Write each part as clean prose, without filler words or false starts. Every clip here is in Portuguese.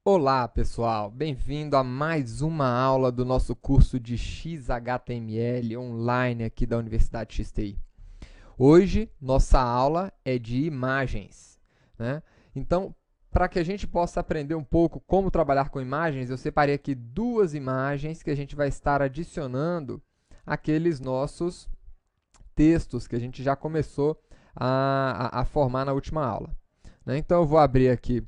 Olá, pessoal! Bem-vindo a mais uma aula do nosso curso de XHTML online aqui da Universidade XTI. Hoje, nossa aula é de imagens, né? Então, para que a gente possa aprender um pouco como trabalhar com imagens, eu separei aqui duas imagens que a gente vai estar adicionando àqueles nossos textos que a gente já começou a formar na última aula, né? Então, eu vou abrir aqui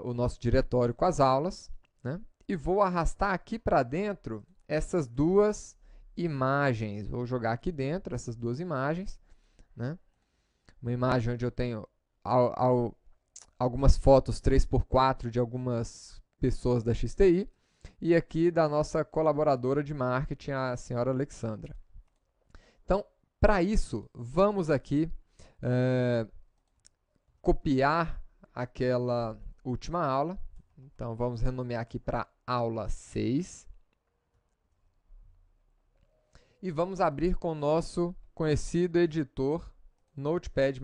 o nosso diretório com as aulas, né? E vou arrastar aqui para dentro essas duas imagens. Vou jogar aqui dentro essas duas imagens, né? Uma imagem onde eu tenho algumas fotos 3x4 de algumas pessoas da XTI e aqui da nossa colaboradora de marketing, a senhora Alexandra. Então, para isso, vamos aqui copiar aquela última aula. Então, vamos renomear aqui para aula 6. E vamos abrir com o nosso conhecido editor Notepad++,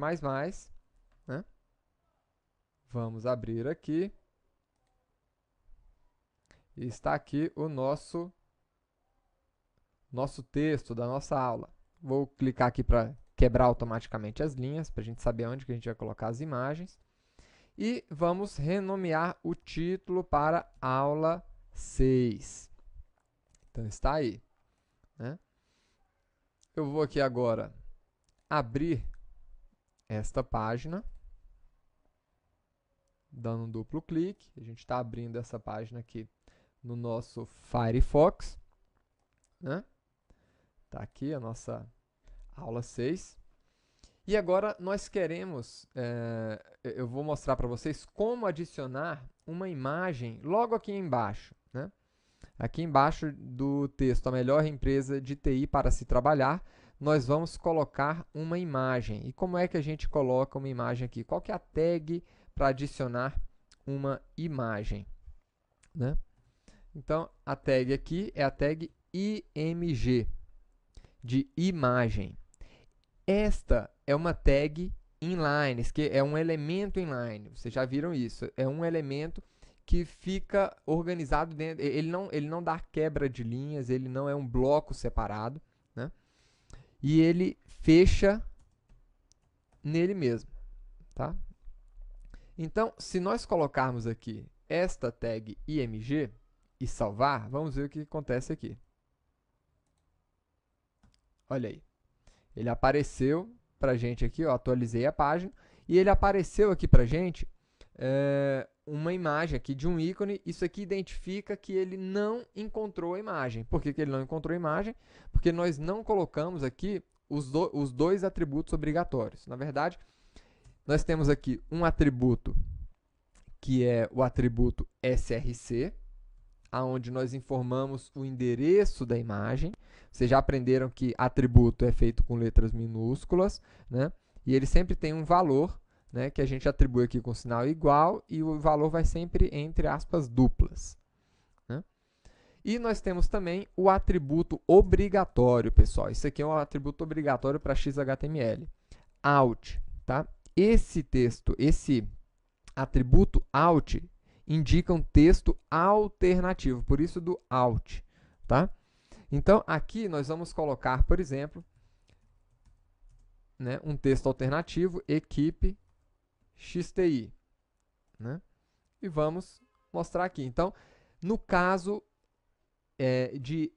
né? Vamos abrir aqui. E está aqui o nosso texto da nossa aula. Vou clicar aqui para quebrar automaticamente as linhas, para a gente saber onde que a gente vai colocar as imagens. E vamos renomear o título para aula 6. Então, está aí, né? Eu vou aqui agora abrir esta página, dando um duplo clique. A gente está abrindo essa página aqui no nosso Firefox, né? Está aqui a nossa aula 6. E agora nós queremos, eu vou mostrar para vocês como adicionar uma imagem logo aqui embaixo, né? Aqui embaixo do texto, a melhor empresa de TI para se trabalhar, nós vamos colocar uma imagem. E como é que a gente coloca uma imagem aqui? Qual que é a tag para adicionar uma imagem, né? Então, a tag aqui é a tag IMG, de imagem. Esta é uma tag inline, que é um elemento inline. Vocês já viram isso? É um elemento que fica organizado dentro. Ele não dá quebra de linhas, ele não é um bloco separado, né? E ele fecha nele mesmo, tá? Então, se nós colocarmos aqui esta tag img e salvar, vamos ver o que acontece aqui. Olha aí. Ele apareceu para a gente aqui, ó, atualizei a página, e ele apareceu aqui para a gente uma imagem aqui de um ícone. Isso aqui identifica que ele não encontrou a imagem. Por que ele não encontrou a imagem? Porque nós não colocamos aqui os dois atributos obrigatórios. Na verdade, nós temos aqui um atributo que é o atributo src, aonde nós informamos o endereço da imagem. Vocês já aprenderam que atributo é feito com letras minúsculas, né? E ele sempre tem um valor, né, que a gente atribui aqui com sinal igual, e o valor vai sempre entre aspas duplas, né? E nós temos também o atributo obrigatório, pessoal. Isso aqui é um atributo obrigatório para XHTML. Out, tá? Esse texto, esse atributo out indica um texto alternativo, por isso do out, tá? Então, aqui nós vamos colocar, por exemplo, né, um texto alternativo, equipe XTI, né? E vamos mostrar aqui. Então, no caso de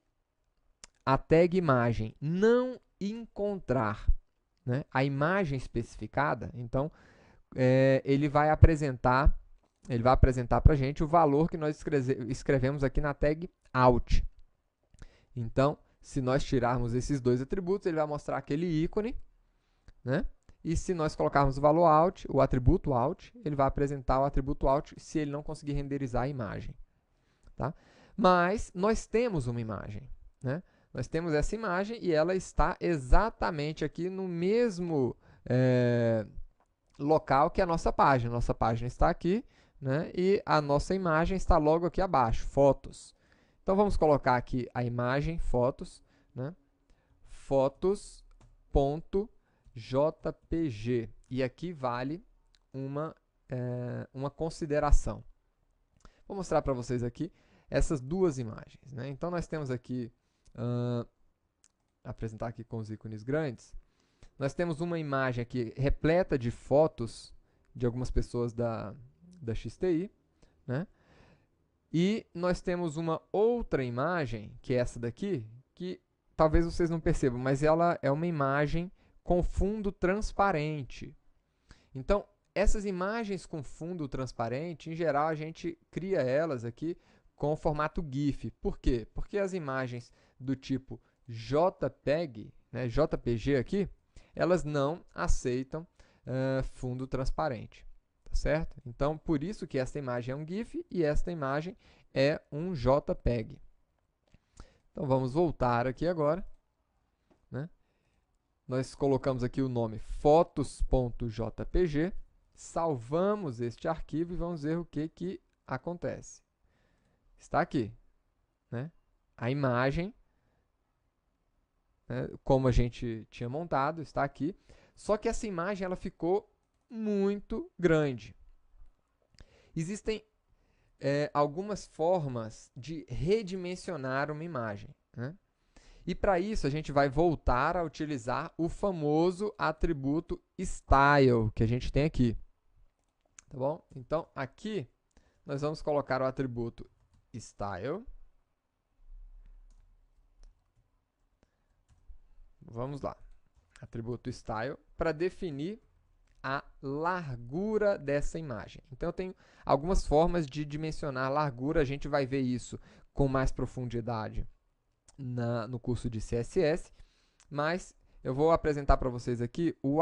a tag imagem não encontrar, né, a imagem especificada, então, ele vai apresentar para a gente o valor que nós escrevemos aqui na tag out. Então, se nós tirarmos esses dois atributos, ele vai mostrar aquele ícone, né? E se nós colocarmos o valor out, o atributo out, ele vai apresentar o atributo out se ele não conseguir renderizar a imagem, tá? Mas nós temos uma imagem, né? Nós temos essa imagem e ela está exatamente aqui no mesmo local que a nossa página. Nossa página está aqui, né? E a nossa imagem está logo aqui abaixo, fotos. Então, vamos colocar aqui a imagem, fotos, né? Fotos.jpg. E aqui vale uma consideração. Vou mostrar para vocês aqui essas duas imagens, né? Então, nós temos aqui, apresentar aqui com os ícones grandes, nós temos uma imagem aqui repleta de fotos de algumas pessoas da XTI, né? E nós temos uma outra imagem, que é essa daqui, que talvez vocês não percebam, mas ela é uma imagem com fundo transparente. Então, essas imagens com fundo transparente, em geral, a gente cria elas aqui com o formato GIF. Por quê? Porque as imagens do tipo JPEG, né, JPG aqui, elas não aceitam fundo transparente, tá certo? Então, por isso que esta imagem é um GIF e esta imagem é um JPEG. Então, vamos voltar aqui agora, né? Nós colocamos aqui o nome fotos.jpg, salvamos este arquivo e vamos ver o que acontece. Está aqui, né? A imagem, né, como a gente tinha montado, está aqui. Só que essa imagem ela ficou muito grande. Existem algumas formas de redimensionar uma imagem, né? E para isso a gente vai voltar a utilizar o famoso atributo style que a gente tem aqui. Tá bom? Então aqui nós vamos colocar o atributo style. Vamos lá. Atributo style para definir a largura dessa imagem. Então eu tenho algumas formas de dimensionar a largura, a gente vai ver isso com mais profundidade no curso de CSS, mas eu vou apresentar para vocês aqui o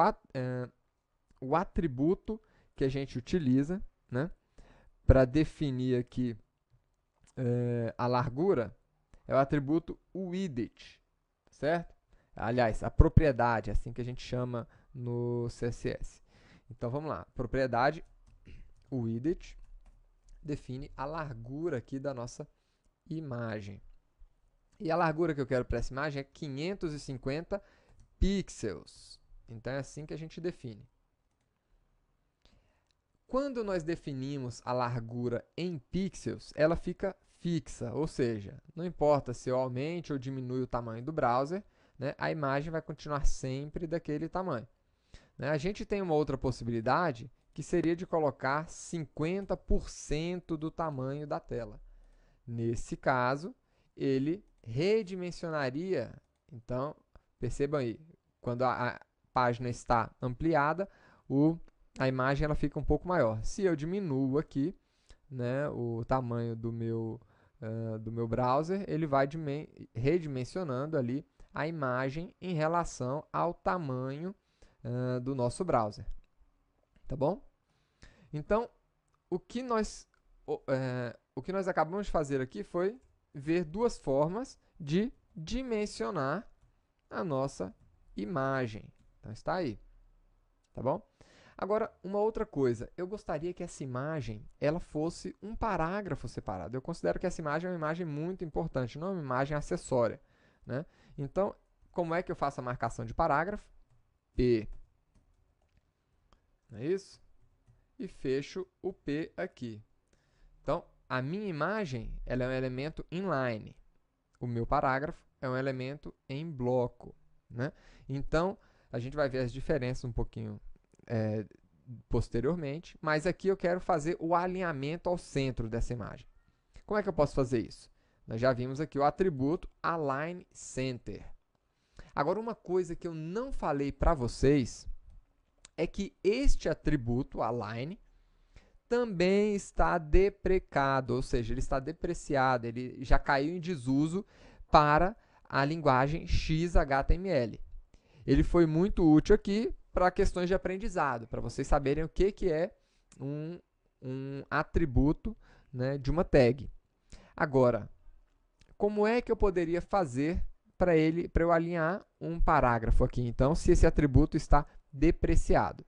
atributo que a gente utiliza, né, para definir aqui a largura, é o atributo width, certo? Aliás, a propriedade, é assim que a gente chama no CSS. Então vamos lá, propriedade width define a largura aqui da nossa imagem. E a largura que eu quero para essa imagem é 550 pixels. Então é assim que a gente define. Quando nós definimos a largura em pixels, ela fica fixa, ou seja, não importa se eu aumente ou diminui o tamanho do browser, né, a imagem vai continuar sempre daquele tamanho. Né? A gente tem uma outra possibilidade, que seria de colocar 50% do tamanho da tela. Nesse caso, ele redimensionaria. Então, percebam aí, quando a página está ampliada, a imagem ela fica um pouco maior. Se eu diminuo aqui, né, o tamanho do meu browser, ele vai redimensionando ali a imagem em relação ao tamanho do nosso browser. Tá bom? Então, o que nós acabamos de fazer aqui foi ver duas formas de dimensionar a nossa imagem. Então, está aí. Tá bom? Agora, uma outra coisa. Eu gostaria que essa imagem ela fosse um parágrafo separado. Eu considero que essa imagem é uma imagem muito importante, não é uma imagem acessória, né? Então, como é que eu faço a marcação de parágrafo? P. Não é isso? E fecho o P aqui. Então, a minha imagem ela é um elemento inline. O meu parágrafo é um elemento em bloco, né? Então, a gente vai ver as diferenças um pouquinho posteriormente, mas aqui eu quero fazer o alinhamento ao centro dessa imagem. Como é que eu posso fazer isso? Nós já vimos aqui o atributo Align Center. Agora, uma coisa que eu não falei para vocês é que este atributo Align também está deprecado, ou seja, ele está depreciado, ele já caiu em desuso para a linguagem XHTML. Ele foi muito útil aqui para questões de aprendizado, para vocês saberem o que é um atributo, né, de uma tag. Agora, como é que eu poderia fazer para eu alinhar um parágrafo aqui, então, se esse atributo está depreciado?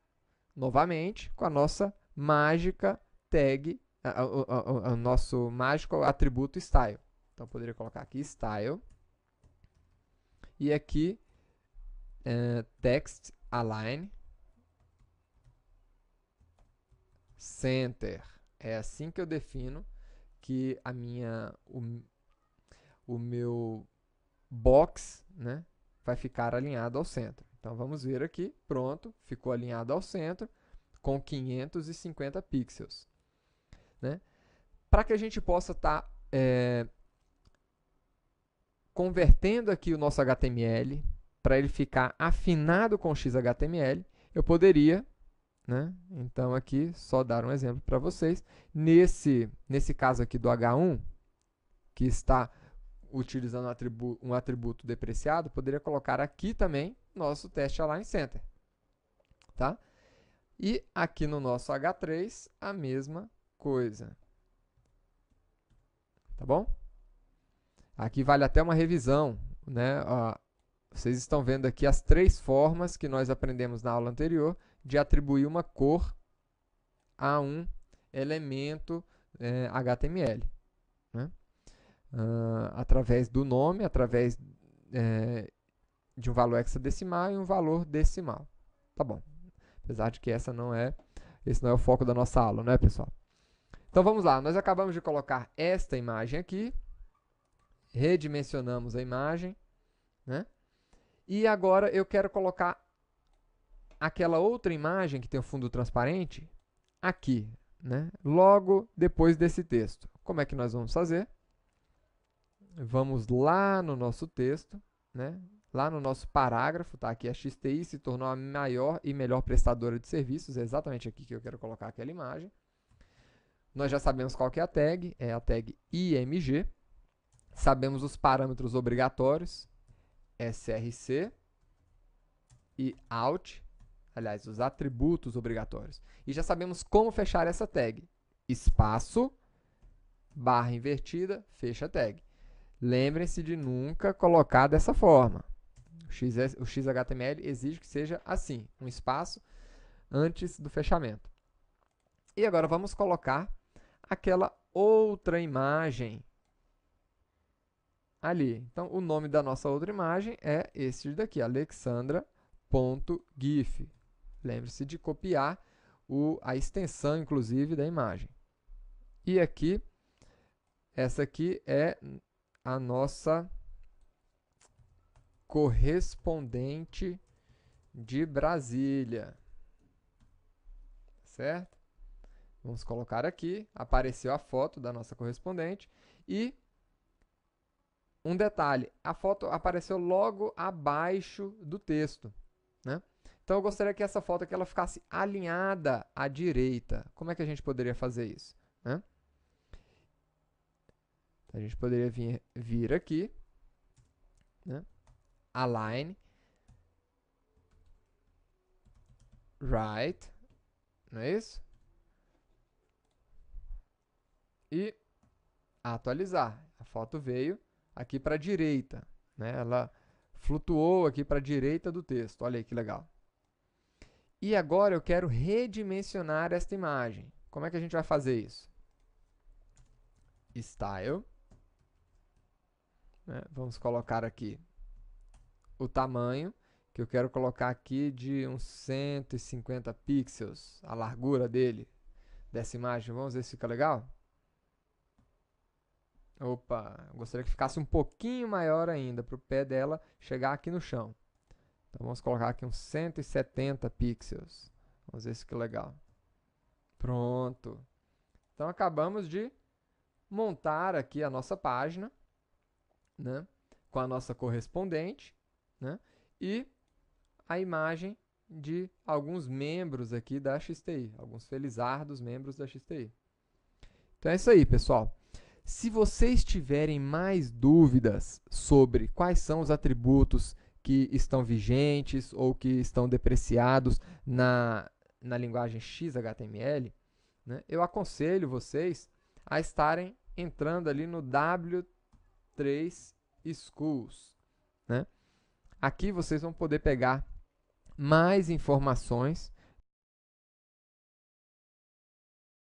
Novamente, com a nossa mágica tag, o nosso mágico atributo style. Então, eu poderia colocar aqui style e aqui text align center. É assim que eu defino que o meu box, né, vai ficar alinhado ao centro. Então vamos ver aqui, pronto, ficou alinhado ao centro com 550 pixels, né? Para que a gente possa estar convertendo aqui o nosso HTML para ele ficar afinado com o XHTML, eu poderia, né? Então aqui só dar um exemplo para vocês. Nesse caso aqui do H1, que está utilizando um atributo depreciado, poderia colocar aqui também nosso teste align center, tá? E aqui no nosso H3 a mesma coisa, tá bom? Aqui vale até uma revisão, né? Vocês estão vendo aqui as 3 formas que nós aprendemos na aula anterior de atribuir uma cor a um elemento HTML, né? Através do nome, através de um valor hexadecimal e um valor decimal. Tá bom. Apesar de que esse não é o foco da nossa aula, né, pessoal? Então vamos lá, nós acabamos de colocar esta imagem aqui, redimensionamos a imagem, né? E agora eu quero colocar aquela outra imagem que tem o fundo transparente aqui, né? Logo depois desse texto. Como é que nós vamos fazer? Vamos lá no nosso texto, né? Lá no nosso parágrafo, tá? Aqui a XTI se tornou a maior e melhor prestadora de serviços. É exatamente aqui que eu quero colocar aquela imagem. Nós já sabemos qual que é a tag IMG. Sabemos os parâmetros obrigatórios, src e out, aliás, os atributos obrigatórios. E já sabemos como fechar essa tag. Espaço, barra invertida, fecha a tag. Lembrem-se de nunca colocar dessa forma. O XHTML exige que seja assim, um espaço antes do fechamento. E agora vamos colocar aquela outra imagem ali. Então, o nome da nossa outra imagem é esse daqui, alexandra.gif. Lembre-se de copiar a extensão, inclusive, da imagem. E aqui, essa aqui é a nossa correspondente de Brasília. Certo? Vamos colocar aqui, apareceu a foto da nossa correspondente e um detalhe, a foto apareceu logo abaixo do texto, né? Então eu gostaria que essa foto aqui ela ficasse alinhada à direita. Como é que a gente poderia fazer isso, né? A gente poderia vir aqui, né? Align, right, não é isso? E atualizar. A foto veio aqui para a direita, né? Ela flutuou aqui para a direita do texto. Olha aí que legal. E agora eu quero redimensionar esta imagem. Como é que a gente vai fazer isso? Style. Né? Vamos colocar aqui o tamanho, que eu quero colocar aqui de uns 150 pixels, a largura dessa imagem. Vamos ver se fica legal? Opa, eu gostaria que ficasse um pouquinho maior ainda, para o pé dela chegar aqui no chão. Então vamos colocar aqui uns 170 pixels. Vamos ver se fica legal. Pronto. Então acabamos de montar aqui a nossa página, né, com a nossa correspondente, né, e a imagem de alguns membros aqui da XTI, alguns felizardos membros da XTI. Então é isso aí, pessoal. Se vocês tiverem mais dúvidas sobre quais são os atributos que estão vigentes ou que estão depreciados na linguagem XHTML, né, eu aconselho vocês a estarem entrando ali no W3 Schools, né? Aqui vocês vão poder pegar mais informações